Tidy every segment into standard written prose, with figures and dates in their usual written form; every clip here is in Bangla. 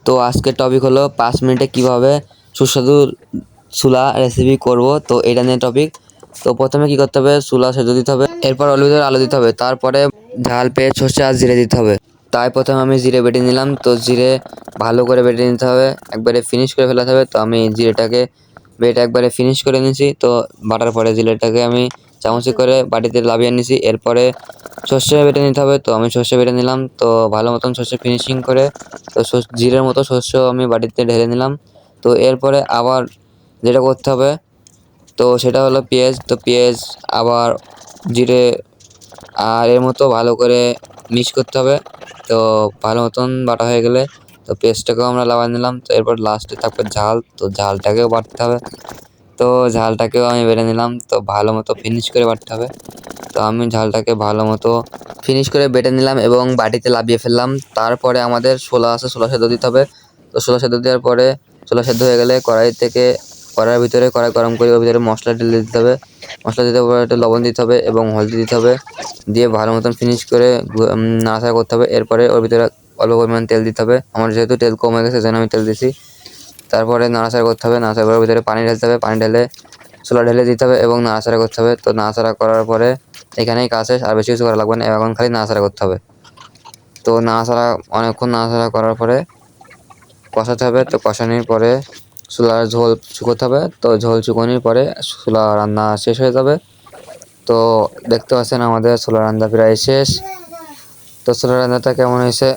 তো আজকের টপিক হলো 5 মিনিটে কিভাবে সুস্বাদু ছোলা রেসিপি করব। তো এটা নিয়ে টপিক। তো প্রথমে কি করতে হবে, ছোলা সেদ্ধ দিতে হবে, এরপর অল্প করে আলু দিতে হবে, তারপরে ঝাল পেঁয়াজ সর্ষে আর জিরে দিতে হবে। তাই প্রথমে আমি জিরে বেটে নিলাম। তো জিরে ভালো করে বেটে নিতে হবে, একবারে ফিনিশ করে ফেলাতে হবে। তো আমি জিরেটাকে বেটে একবারে ফিনিশ করে নিয়েছি। তো বাটার পরে জিরেটাকে আমি চামচে করে বাটিতে লাভিয়ে নিয়েছি। এরপরে সর্ষে বেটে নিতে হবে। তো আমি সর্ষে বেটে নিলাম। তো ভালো মতন সর্ষে ফিনিশিং করে তো জিরের মতো শস্য আমি বাটিতে ঢেলে নিলাম। তো এরপরে আবার যেটা করতে হবে তো সেটা হলো পেঁয়াজ। তো পেঁয়াজ আবার জিরে আর এর মতো ভালো করে মিক্স করতে হবে। তো ভালো মতন বাটা হয়ে গেলে তো পেস্টটাকেও আমরা লাগাই নিলাম। তো এরপর লাস্টে থাকবে ঝাল। তো ঝালটাকেও বাটতে হবে। তো ঝালটাকেও আমি বেটে নিলাম। তো ভালো মতো ফিনিশ করে বাটতে হবে। তো আমি ঝালটাকে ভালো মতো ফিনিশ করে বেটে নিলাম এবং বাটিতে লাভিয়ে ফেললাম। তারপরে আমাদের ছোলা আছে, ছোলা সেদ্ধ দিতে হবে। তো ছোলা সেদ্ধ দেওয়ার পরে ছোলা সেদ্ধ হয়ে গেলে কড়াইয়ের ভিতরে কড়াই গরম করে ওর ভিতরে মশলা ঢেলে দিতে হবে। মশলা দিতে হবে, একটু লবণ দিতে হবে এবং হলদি দিতে হবে। দিয়ে ভালো মতন ফিনিশ করে নাড়াচাড়া করতে হবে। এরপরে ওর ভিতরে অল্প পরিমাণ তেল দিতে হবে। আমার যেহেতু তেল কম হয়ে গেছে সেজন্য আমি তেল দিয়েছি। তারপরে নাড়াচাড়া করতে হবে। নাড়াচাড়া করার ভিতরে পানি ঢালতে হবে, পানি ঢেলে ছোলা ঢেলে দিতে হবে এবং নাড়াচাড়া করতে হবে। তো নাড়াচাড়া করার পরে এখানেই কাজ শেষ, আর বেশি কিছু করা লাগবে না। এখন খালি নাড়াচাড়া করতে হবে। তো অনেকক্ষণ নাড়াচাড়া করার পরে কষাতে হবে। তো কষানোর পরে ছোলার ঝোল শুকোতে হবে। তো ঝোল শুকোনোর পরে ছোলা রান্না শেষ হয়ে যাবে। তো দেখতে পাচ্ছেন আমাদের ছোলা রান্না প্রায় শেষ। তো ছোলা রান্নাটা কেমন হয়েছে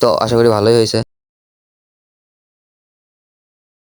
তো আশা করি ভালোই হয়েছে।